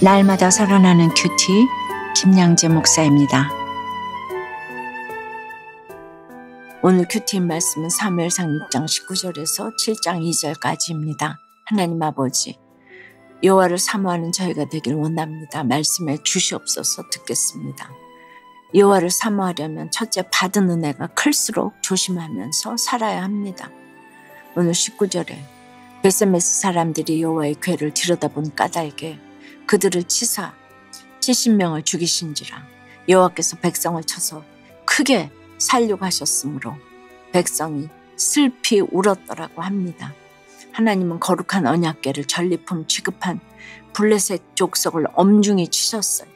날마다 살아나는 큐티 김양재 목사입니다. 오늘 큐티 말씀은 사무엘상 6장 19절에서 7장 2절까지입니다. 하나님 아버지, 여호와를 사모하는 저희가 되길 원합니다. 말씀에 주시옵소서. 듣겠습니다. 여호와를 사모하려면 첫째, 받은 은혜가 클수록 조심하면서 살아야 합니다. 오늘 19절에 베세메스 사람들이 여호와의 궤를 들여다본 까닭에 그들을 치사 70명을 죽이신지라. 여호와께서 백성을 쳐서 크게 살육하셨으므로 백성이 슬피 울었더라고 합니다. 하나님은 거룩한 언약궤를 전리품 취급한 블레셋 족속을 엄중히 치셨어요.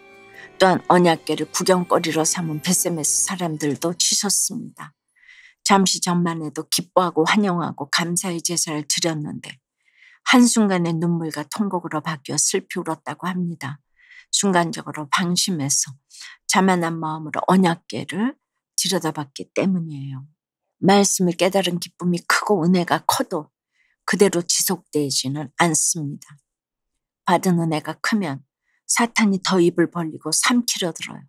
또한 언약궤를 구경거리로 삼은 베세메스 사람들도 치셨습니다. 잠시 전만 해도 기뻐하고 환영하고 감사의 제사를 드렸는데 한순간에 눈물과 통곡으로 바뀌어 슬피 울었다고 합니다. 순간적으로 방심해서 자만한 마음으로 언약궤를 들여다봤기 때문이에요. 말씀을 깨달은 기쁨이 크고 은혜가 커도 그대로 지속되지는 않습니다. 받은 은혜가 크면 사탄이 더 입을 벌리고 삼키려 들어요.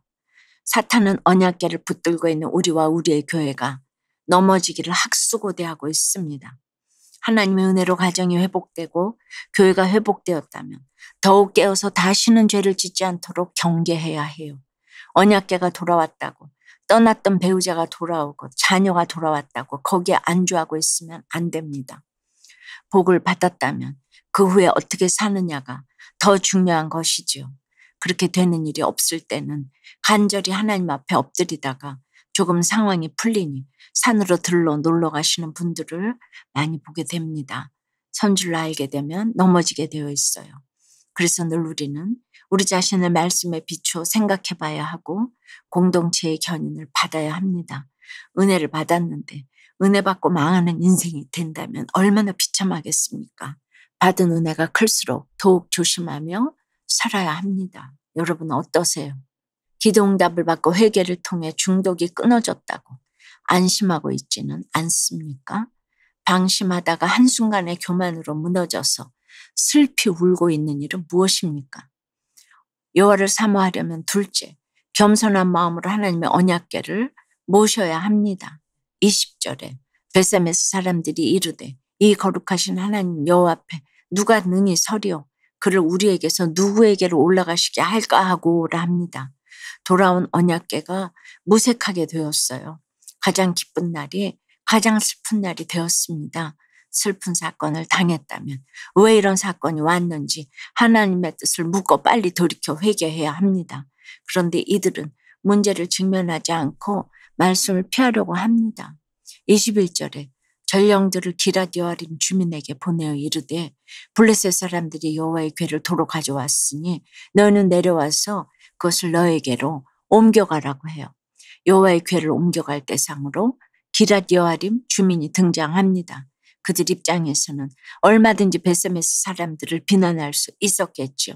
사탄은 언약궤를 붙들고 있는 우리와 우리의 교회가 넘어지기를 학수고대하고 있습니다. 하나님의 은혜로 가정이 회복되고 교회가 회복되었다면 더욱 깨어서 다시는 죄를 짓지 않도록 경계해야 해요. 언약궤가 돌아왔다고 떠났던 배우자가 돌아오고 자녀가 돌아왔다고 거기에 안주하고 있으면 안 됩니다. 복을 받았다면 그 후에 어떻게 사느냐가 더 중요한 것이지요. 그렇게 되는 일이 없을 때는 간절히 하나님 앞에 엎드리다가 조금 상황이 풀리니 산으로 들러 놀러 가시는 분들을 많이 보게 됩니다. 선줄을 알게 되면 넘어지게 되어 있어요. 그래서 늘 우리는 우리 자신을 말씀에 비추어 생각해 봐야 하고 공동체의 견인을 받아야 합니다. 은혜를 받았는데 은혜 받고 망하는 인생이 된다면 얼마나 비참하겠습니까? 받은 은혜가 클수록 더욱 조심하며 살아야 합니다. 여러분 어떠세요? 기도응답을 받고 회개를 통해 중독이 끊어졌다고 안심하고 있지는 않습니까? 방심하다가 한순간에 교만으로 무너져서 슬피 울고 있는 일은 무엇입니까? 여호와를 사모하려면 둘째, 겸손한 마음으로 하나님의 언약궤를 모셔야 합니다. 20절에 베세메스 사람들이 이르되 이 거룩하신 하나님 여호와 앞에 누가 능히 서리오? 그를 우리에게서 누구에게로 올라가시게 할까 하고라 합니다. 돌아온 언약궤가 무색하게 되었어요. 가장 기쁜 날이 가장 슬픈 날이 되었습니다. 슬픈 사건을 당했다면 왜 이런 사건이 왔는지 하나님의 뜻을 묻고 빨리 돌이켜 회개해야 합니다. 그런데 이들은 문제를 직면하지 않고 말씀을 피하려고 합니다. 21절에 전령들을 기럇 여아림 주민에게 보내어 이르되 블레셋 사람들이 여호와의 궤를 도로 가져왔으니 너희는 내려와서 그것을 너에게로 옮겨가라고 해요. 여호와의 궤를 옮겨갈 대상으로 기럇 여아림 주민이 등장합니다. 그들 입장에서는 얼마든지 베세메스 사람들을 비난할 수 있었겠죠.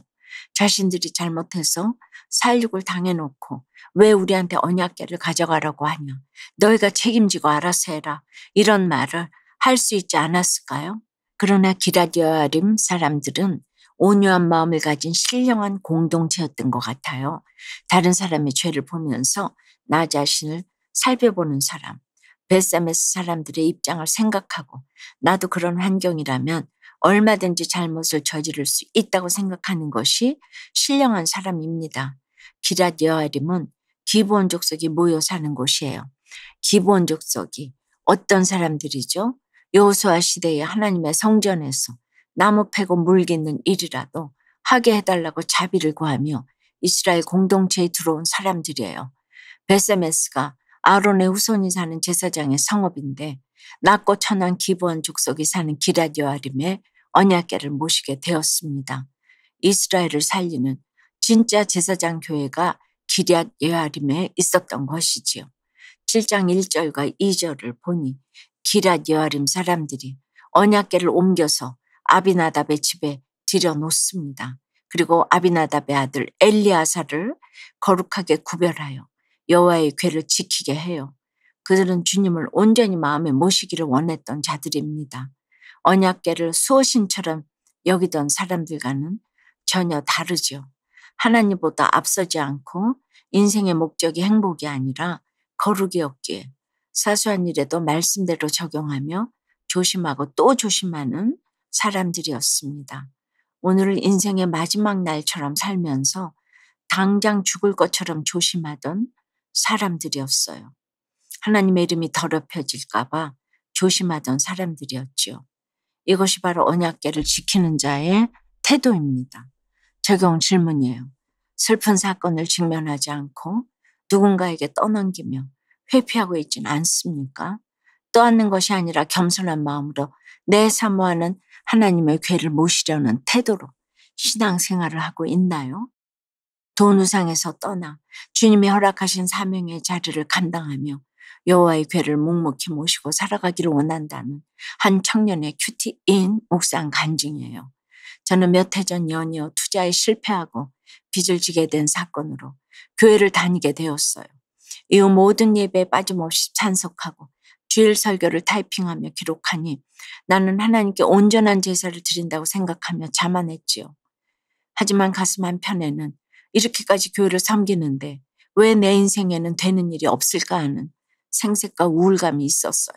자신들이 잘못해서 살육을 당해놓고 왜 우리한테 언약궤를 가져가라고 하냐. 너희가 책임지고 알아서 해라. 이런 말을 할 수 있지 않았을까요? 그러나 기럇 여아림 사람들은 온유한 마음을 가진 신령한 공동체였던 것 같아요. 다른 사람의 죄를 보면서 나 자신을 살펴보는 사람, 베세메스 사람들의 입장을 생각하고 나도 그런 환경이라면 얼마든지 잘못을 저지를 수 있다고 생각하는 것이 신령한 사람입니다. 기럇 여아림은 기브온 족속이 모여 사는 곳이에요. 기브온 족속이 어떤 사람들이죠? 여호수아 시대에 하나님의 성전에서 나무 패고 물 깃는 일이라도 하게 해달라고 자비를 구하며 이스라엘 공동체에 들어온 사람들이에요. 베세메스가 아론의 후손이 사는 제사장의 성읍인데 낮고 천한 기브온 족속이 사는 기럇 여아림의 언약궤를 모시게 되었습니다. 이스라엘을 살리는 진짜 제사장 교회가 기럇 여아림에 있었던 것이지요. 7장 1절과 2절을 보니 기럇 여아림 사람들이 언약궤를 옮겨서 아비나답의 집에 들여놓습니다. 그리고 아비나답의 아들 엘리아사를 거룩하게 구별하여 여호와의 궤를 지키게 해요. 그들은 주님을 온전히 마음에 모시기를 원했던 자들입니다. 언약궤를 수호신처럼 여기던 사람들과는 전혀 다르죠. 하나님보다 앞서지 않고 인생의 목적이 행복이 아니라 거룩이었기에 사소한 일에도 말씀대로 적용하며 조심하고 또 조심하는 사람들이었습니다. 오늘을 인생의 마지막 날처럼 살면서 당장 죽을 것처럼 조심하던 사람들이었어요. 하나님의 이름이 더럽혀질까 봐 조심하던 사람들이었지요. 이것이 바로 언약궤를 지키는 자의 태도입니다. 적용 질문이에요. 슬픈 사건을 직면하지 않고 누군가에게 떠넘기며 회피하고 있지는 않습니까? 떠안는 것이 아니라 겸손한 마음으로 내 사모하는 하나님의 궤를 모시려는 태도로 신앙생활을 하고 있나요? 돈 우상에서 떠나 주님이 허락하신 사명의 자리를 감당하며 여호와의 궤를 묵묵히 모시고 살아가기를 원한다는 한 청년의 큐티인 묵상 간증이에요. 저는 몇 해 전 연이어 투자에 실패하고 빚을 지게 된 사건으로 교회를 다니게 되었어요. 이후 모든 예배에 빠짐없이 참석하고 주일 설교를 타이핑하며 기록하니 나는 하나님께 온전한 제사를 드린다고 생각하며 자만했지요. 하지만 가슴 한편에는 이렇게까지 교회를 섬기는데 왜 내 인생에는 되는 일이 없을까 하는 생색과 우울감이 있었어요.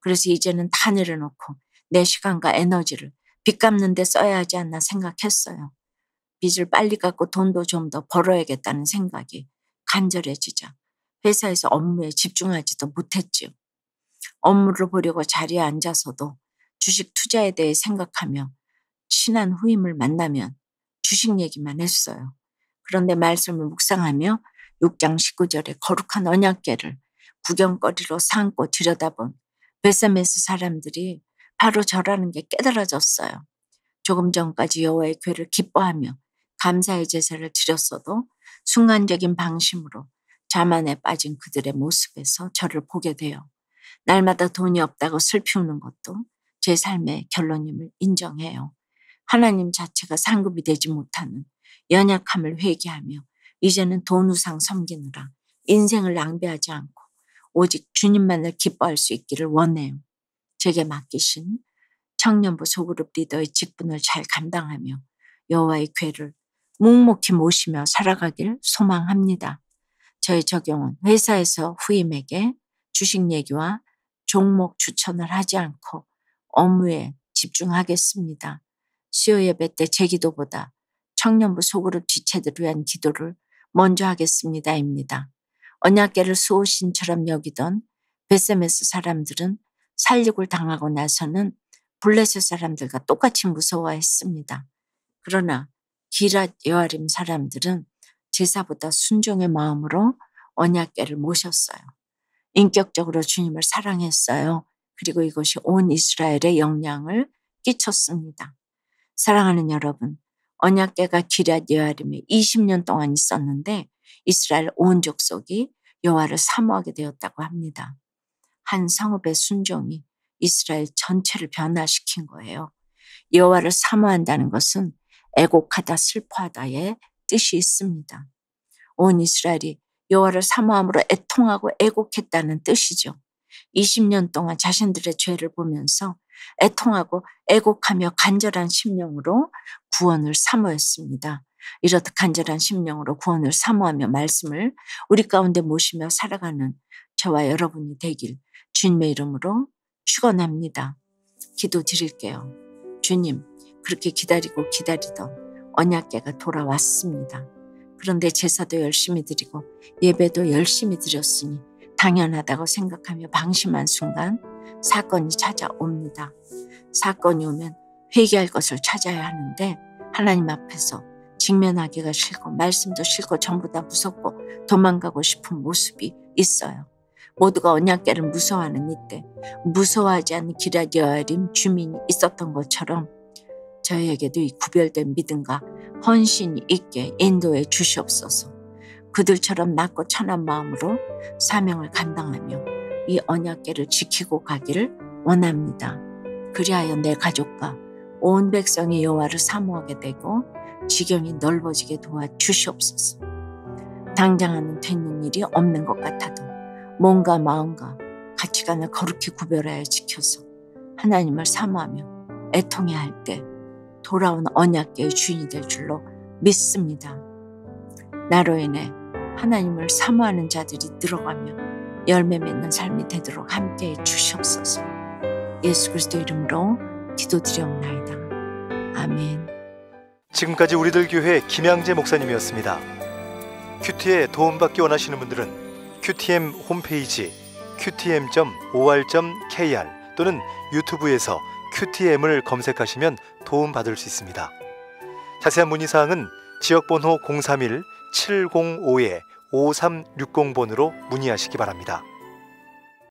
그래서 이제는 다 내려놓고 내 시간과 에너지를 빚 갚는 데 써야 하지 않나 생각했어요. 빚을 빨리 갚고 돈도 좀 더 벌어야겠다는 생각이 간절해지자 회사에서 업무에 집중하지도 못했지요. 업무를 보려고 자리에 앉아서도 주식 투자에 대해 생각하며 친한 후임을 만나면 주식 얘기만 했어요. 그런데 말씀을 묵상하며 6장 19절의 거룩한 언약궤를 구경거리로 삼고 들여다본 베세메스 사람들이 바로 저라는 게 깨달아졌어요. 조금 전까지 여호와의 궤를 기뻐하며 감사의 제사를 드렸어도 순간적인 방심으로 자만에 빠진 그들의 모습에서 저를 보게 돼요. 날마다 돈이 없다고 슬피 우는 것도 제 삶의 결론임을 인정해요. 하나님 자체가 상급이 되지 못하는 연약함을 회개하며 이제는 돈 우상 섬기느라 인생을 낭비하지 않고 오직 주님만을 기뻐할 수 있기를 원해요. 제게 맡기신 청년부 소그룹 리더의 직분을 잘 감당하며 여호와의 궤를 묵묵히 모시며 살아가길 소망합니다. 저의 적용은 회사에서 후임에게 주식 얘기와 종목 추천을 하지 않고 업무에 집중하겠습니다. 수요 예배 때 제 기도보다 청년부 소그룹 지체들을 위한 기도를 먼저 하겠습니다입니다. 언약궤를 수호신처럼 여기던 베세메스 사람들은 살육을 당하고 나서는 블레셋 사람들과 똑같이 무서워했습니다. 그러나 기랏 여아림 사람들은 제사보다 순종의 마음으로 언약궤를 모셨어요. 인격적으로 주님을 사랑했어요. 그리고 이것이 온 이스라엘에 영향을 끼쳤습니다. 사랑하는 여러분, 언약궤가 기랏 여아림에 20년 동안 있었는데 이스라엘 온 족속이 여호와를 사모하게 되었다고 합니다. 한 성읍의 순종이 이스라엘 전체를 변화시킨 거예요. 여호와를 사모한다는 것은 애곡하다 슬퍼하다의 뜻이 있습니다. 온 이스라엘이 여호와를 사모함으로 애통하고 애곡했다는 뜻이죠. 20년 동안 자신들의 죄를 보면서 애통하고 애곡하며 간절한 심령으로 구원을 사모했습니다. 이렇듯 간절한 심령으로 구원을 사모하며 말씀을 우리 가운데 모시며 살아가는 저와 여러분이 되길 주님의 이름으로 축원합니다. 기도 드릴게요. 주님, 그렇게 기다리고 기다리던 언약궤가 돌아왔습니다. 그런데 제사도 열심히 드리고 예배도 열심히 드렸으니 당연하다고 생각하며 방심한 순간 사건이 찾아옵니다. 사건이 오면 회개할 것을 찾아야 하는데 하나님 앞에서 직면하기가 싫고 말씀도 싫고 전부 다 무섭고 도망가고 싶은 모습이 있어요. 모두가 언약궤를 무서워하는 이때 무서워하지 않는 기랏 여아림 주민이 있었던 것처럼 저희에게도 이 구별된 믿음과 헌신이 있게 인도해 주시옵소서. 그들처럼 낮고 천한 마음으로 사명을 감당하며 이 언약궤를 지키고 가기를 원합니다. 그리하여 내 가족과 온 백성이 여호와를 사모하게 되고 지경이 넓어지게 도와주시옵소서. 당장 하는 되는 일이 없는 것 같아도 몸과 마음과 가치관을 거룩히 구별하여 지켜서 하나님을 사모하며 애통해야 할 때 돌아온 언약궤의 주인이 될 줄로 믿습니다. 나로 인해 하나님을 사모하는 자들이 늘어가며 열매 맺는 삶이 되도록 함께해 주시옵소서. 예수 그리스도 이름으로 기도드리옵나이다. 아멘. 지금까지 우리들 교회 김양재 목사님이었습니다. 큐티에 도움받기 원하시는 분들은 QTM 홈페이지 qtm.or.kr 또는 유튜브에서 QTM을 검색하시면 도움받을 수 있습니다. 자세한 문의사항은 지역번호 031-705-5360번으로 문의하시기 바랍니다.